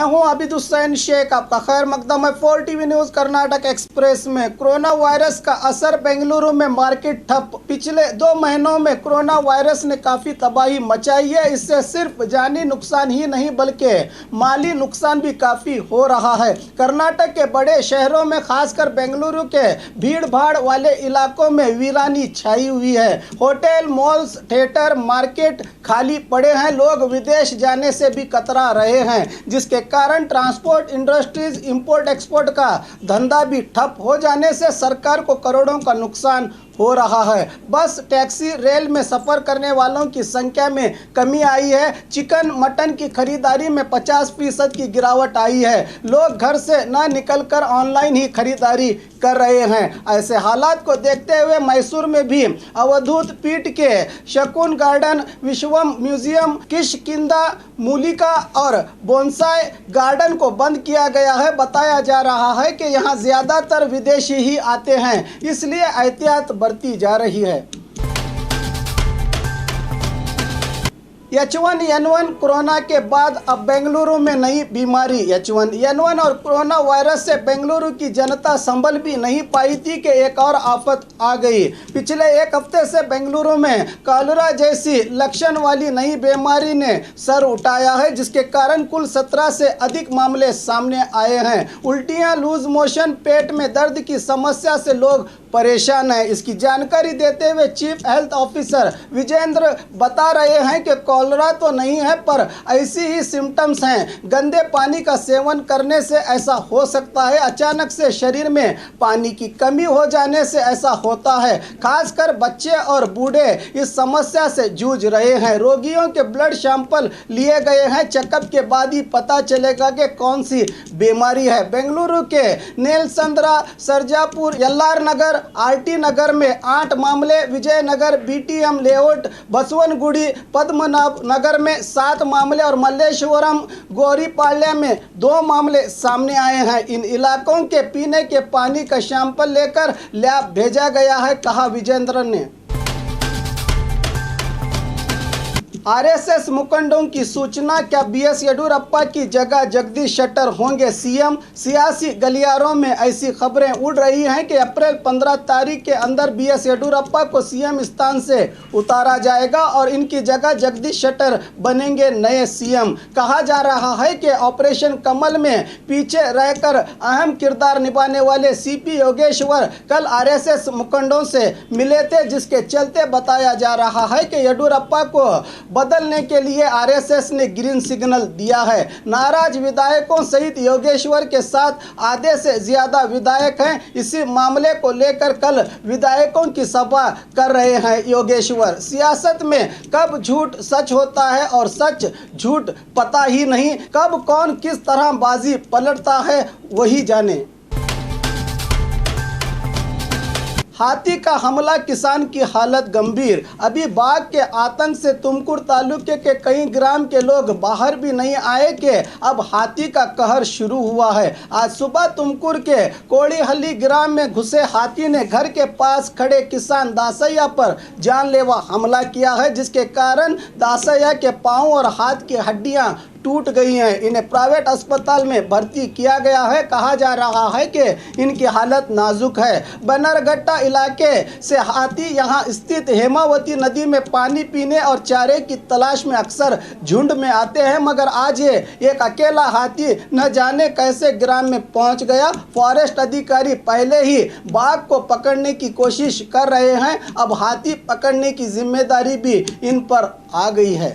हूं आबिद हुसैन शेख, आपका खैर मकदम है 4 टीवी न्यूज़ कर्नाटक एक्सप्रेस में। कोरोना वायरस का असर बेंगलुरु में मार्केट ठप। पिछले 2 महीनों में कोरोना वायरस ने काफ़ी तबाही मचाई है। इससे सिर्फ जानी नुकसान ही नहीं बल्कि माली नुकसान भी काफ़ी हो रहा है। कर्नाटक के बड़े शहरों में खासकर बेंगलुरु के भीड़ भाड़ वाले इलाकों में वीरानी छाई हुई है। होटल, मॉल्स, थिएटर, मार्केट खाली पड़े हैं। लोग विदेश जाने से भी कतरा रहे हैं, जिसके कारण ट्रांसपोर्ट इंडस्ट्रीज, इंपोर्ट एक्सपोर्ट का धंधा भी ठप हो जाने से सरकार को करोड़ों का नुकसान हो रहा है। बस, टैक्सी, रेल में सफ़र करने वालों की संख्या में कमी आई है। चिकन, मटन की खरीदारी में 50% की गिरावट आई है। लोग घर से न निकलकर ऑनलाइन ही खरीदारी कर रहे हैं। ऐसे हालात को देखते हुए मैसूर में भी अवधूत पीठ के शकुन गार्डन, विश्वम म्यूजियम, किष्किंधा मूलिका और बोनसाई गार्डन को बंद किया गया है। बताया जा रहा है कि यहाँ ज़्यादातर विदेशी ही आते हैं, इसलिए एहतियात बरती जा रही है। H1N1 कोरोना के बाद अब बेंगलुरु में नई बीमारी। H1N1 और कोरोना वायरस से बेंगलुरु की जनता संभल भी नहीं पाई थी कि एक और आफत आ गई। पिछले 1 हफ्ते से बेंगलुरु में कॉलेरा जैसी लक्षण वाली नई बीमारी ने सर उठाया है, जिसके कारण कुल 17 से अधिक मामले सामने आए हैं। उल्टियां, लूज मोशन, पेट में दर्द की समस्या से लोग परेशान हैं। इसकी जानकारी देते हुए चीफ हेल्थ ऑफिसर विजेंद्र बता रहे हैं कि कॉलेरा तो नहीं है, पर ऐसी ही सिम्टम्स हैं। गंदे पानी का सेवन करने से ऐसा हो सकता है। अचानक से शरीर में पानी की कमी हो जाने से ऐसा होता है। खासकर बच्चे और बूढ़े इस समस्या से जूझ रहे हैं। रोगियों के ब्लड सैंपल लिए गए हैं। चेकअप के बाद ही पता चलेगा कि कौन सी बीमारी है। बेंगलुरु के नेलसंद्रा, सरजापुर, यल्लार नगर, आरटी नगर में 8 मामले, विजयनगर, बीटीएम लेआउट, बसवनगुड़ी, पद्मनाभ नगर में 7 मामले और मल्लेश्वरम, गोरीपाಳ್य में 2 मामले सामने आए हैं। इन इलाकों के पीने के पानी का सैंपल लेकर लैब भेजा गया है, कहा विजेंद्र ने। आरएसएस मुखंडों की सूचना, क्या बीएस येडियुरप्पा की जगह जगदीश शेट्टर होंगे सीएम? सियासी गलियारों में ऐसी खबरें उड़ रही हैं कि अप्रैल 15 तारीख के अंदर बीएस येडियुरप्पा को सीएम स्थान से उतारा जाएगा और इनकी जगह जगदीश शेट्टर बनेंगे नए सीएम। कहा जा रहा है कि ऑपरेशन कमल में पीछे रहकर अहम किरदार निभाने वाले सीपी योगेश्वर कल आरएसएस मुखंडों से मिले थे, जिसके चलते बताया जा रहा है कि येडियुरप्पा को बदलने के लिए आरएसएस ने ग्रीन सिग्नल दिया है। नाराज विधायकों सहित योगेश्वर के साथ आधे से ज्यादा विधायक हैं। इसी मामले को लेकर कल विधायकों की सभा कर रहे हैं योगेश्वर। सियासत में कब झूठ सच होता है और सच झूठ पता ही नहीं, कब कौन किस तरह बाजी पलटता है वही जाने। हाथी का हमला, किसान की हालत गंभीर। अभी बाघ के आतंक से तुमकुर तालुके के कई ग्राम के लोग बाहर भी नहीं आए कि अब हाथी का कहर शुरू हुआ है। आज सुबह तुमकुर के कोड़ीहल्ली ग्राम में घुसे हाथी ने घर के पास खड़े किसान दासैया पर जानलेवा हमला किया है, जिसके कारण दासैया के पांव और हाथ की हड्डियां टूट गई हैं। इन्हें प्राइवेट अस्पताल में भर्ती किया गया है। कहा जा रहा है कि इनकी हालत नाजुक है। बनरघट्टा इलाके से हाथी यहां स्थित हेमावती नदी में पानी पीने और चारे की तलाश में अक्सर झुंड में आते हैं, मगर आज ये एक अकेला हाथी न जाने कैसे ग्राम में पहुंच गया। फॉरेस्ट अधिकारी पहले ही बाघ को पकड़ने की कोशिश कर रहे हैं। अब हाथी पकड़ने की जिम्मेदारी भी इन पर आ गई है।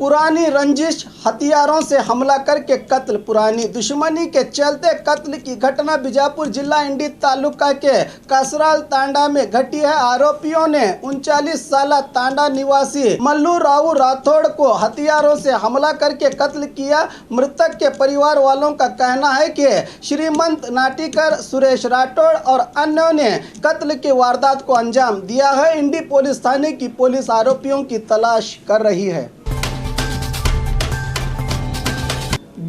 पुरानी रंजिश, हथियारों से हमला करके कत्ल। पुरानी दुश्मनी के चलते कत्ल की घटना बीजापुर जिला इंडी तालुका के कसराल तांडा में घटी है। आरोपियों ने 39 साल तांडा निवासी मल्लू राव राठौड़ को हथियारों से हमला करके कत्ल किया। मृतक के परिवार वालों का कहना है कि श्रीमंत नाटिकर, सुरेश राठौड़ और अन्यों ने कत्ल की वारदात को अंजाम दिया है। इंडी पुलिस थाने की पुलिस आरोपियों की तलाश कर रही है।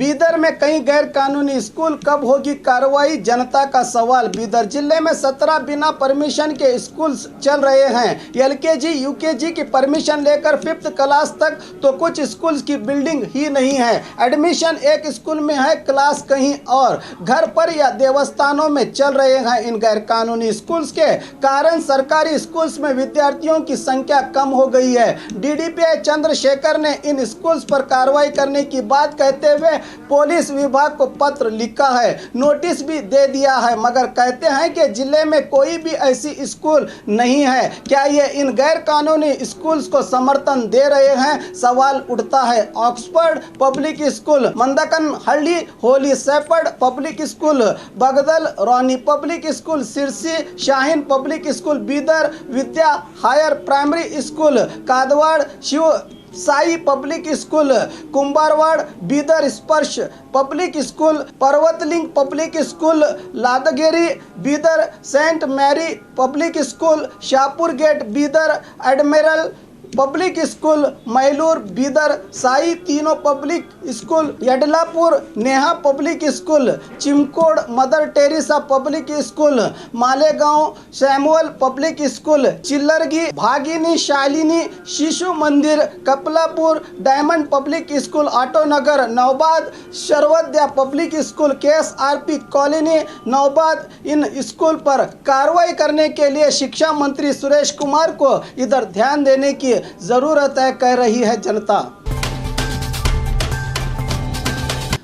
बीदर में कई गैर कानूनी स्कूल, कब होगी कार्रवाई, जनता का सवाल। बीदर जिले में 17 बिना परमिशन के स्कूल चल रहे हैं। एलकेजी यूकेजी की परमिशन लेकर 5th क्लास तक, तो कुछ स्कूल की बिल्डिंग ही नहीं है। एडमिशन एक स्कूल में है, क्लास कहीं और, घर पर या देवस्थानों में चल रहे हैं। इन गैर कानूनी स्कूल्स के कारण सरकारी स्कूल्स में विद्यार्थियों की संख्या कम हो गई है। डीडीपीआई चंद्रशेखर ने इन स्कूल्स पर कार्रवाई करने की बात कहते हुए पुलिस विभाग को पत्र लिखा है, नोटिस भी दे दिया है, मगर कहते हैं कि जिले में कोई भी ऐसी स्कूल नहीं है। क्या ये इन गैर कानूनी स्कूल्स को समर्थन दे रहे हैं? सवाल उठता है। Oxford public school, Mandakan Halli, holy shepherd public school Bagdal, Ronnie public school Sirsi, Shaheen public school Bidar, Vidya higher primary school Kadwad, Shiv Sai public school Kumbharwad, Bidar Sparsh public school, Parvatling public school Ladgeri, Bidar Saint Mary public school, Shahpur gate Bidar, admiral public school Mailur Bidar, Sai तीनों public school, Yadlapur Neha public school, Chimkod Mother Teresa public school, Malegaon Samuel public school, Chillargi Bhagini Shalini Shishu मंदिर, कपलापुर diamond public school, Autonagar Naubad, Sarvodaya public school, KSRP colony Naubad. इन school पर कार्रवाई करने के लिए शिक्षा मंत्री सुरेश कुमार को इधर ध्यान देने की जरूरत है, कह रही है जनता।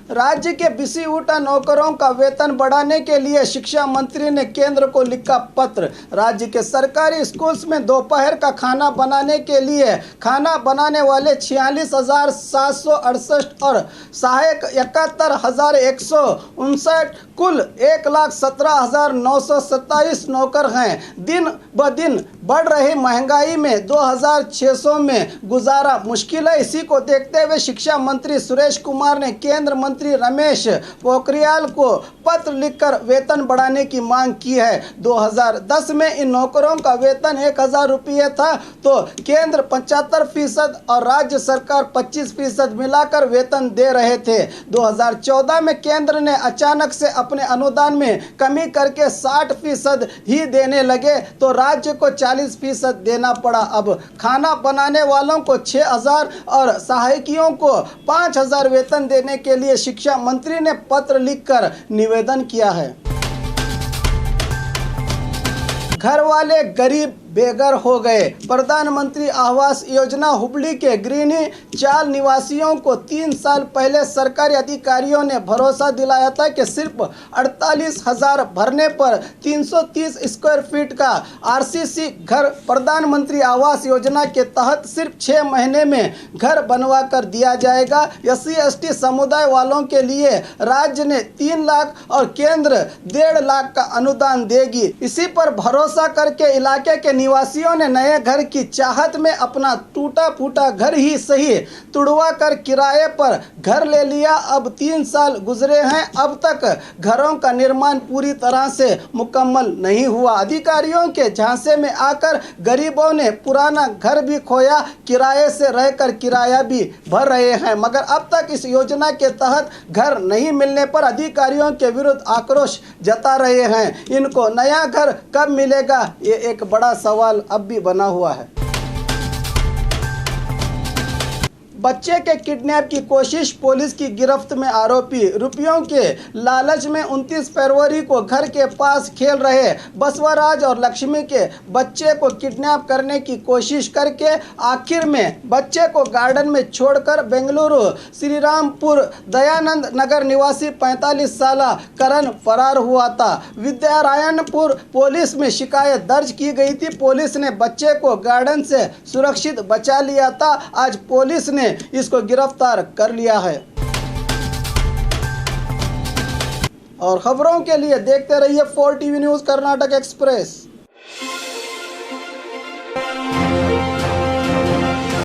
राज्य के बिसी ऊटा नौकरों का वेतन बढ़ाने के लिए शिक्षा मंत्री ने केंद्र को लिखा पत्र। राज्य के सरकारी स्कूल्स में दोपहर का खाना बनाने के लिए खाना बनाने वाले 46,768 और सहायक 71,159, कुल 1,17,927 नौकर हैं। दिन ब दिन बढ़ रही महंगाई में 2,600 में गुजारा मुश्किल है। इसी को देखते हुए शिक्षा मंत्री सुरेश कुमार ने केंद्र मंत्री रमेश पोखरियाल को पत्र लिखकर वेतन बढ़ाने की मांग की है। 2010 में इन नौकरों का वेतन 1,000 रुपये था, तो केंद्र 75% और राज्य सरकार 25% मिलाकर वेतन दे रहे थे। 2014 में केंद्र ने अचानक से अपने अनुदान में कमी करके 60% ही देने लगे, तो राज्य को 40% देना पड़ा। अब खाना बनाने वालों को 6,000 और सहायकियों को 5,000 वेतन देने के लिए शिक्षा मंत्री ने पत्र लिखकर निवेदन किया है। घर वाले गरीब बेघर हो गए। प्रधानमंत्री आवास योजना हुबली के ग्रीनी चाल निवासियों को 3 साल पहले सरकारी अधिकारियों ने भरोसा दिलाया था कि सिर्फ 48,000 भरने पर 330 स्क्वायर फीट का RCC घर प्रधानमंत्री आवास योजना के तहत सिर्फ 6 महीने में घर बनवा कर दिया जाएगा। SC/ST समुदाय वालों के लिए राज्य ने 3 लाख और केंद्र 1.5 लाख का अनुदान देगी। इसी पर भरोसा करके इलाके के निवासियों ने नए घर की चाहत में अपना टूटा फूटा घर ही सही तुड़वा कर किराए पर घर ले लिया। अब 3 साल गुजरे हैं, अब तक घरों का निर्माण पूरी तरह से मुकम्मल नहीं हुआ। अधिकारियों के झांसे में आकर गरीबों ने पुराना घर भी खोया, किराए से रहकर किराया भी भर रहे हैं, मगर अब तक इस योजना के तहत घर नहीं मिलने पर अधिकारियों के विरुद्ध आक्रोश जता रहे हैं। इनको नया घर कब मिलेगा, ये एक बड़ा सवाल अब भी बना हुआ है। बच्चे के किडनैप की कोशिश, पुलिस की गिरफ्त में आरोपी। रुपयों के लालच में 29 फरवरी को घर के पास खेल रहे बसवराज और लक्ष्मी के बच्चे को किडनैप करने की कोशिश करके आखिर में बच्चे को गार्डन में छोड़कर बेंगलुरु श्रीरामपुर दयानंद नगर निवासी 45 साल करण फरार हुआ था। विद्यारायणपुर पुलिस में शिकायत दर्ज की गई थी। पुलिस ने बच्चे को गार्डन से सुरक्षित बचा लिया था। आज पुलिस ने इसको गिरफ्तार कर लिया है। और खबरों के लिए देखते रहिए 4 TV न्यूज़ कर्नाटक एक्सप्रेस।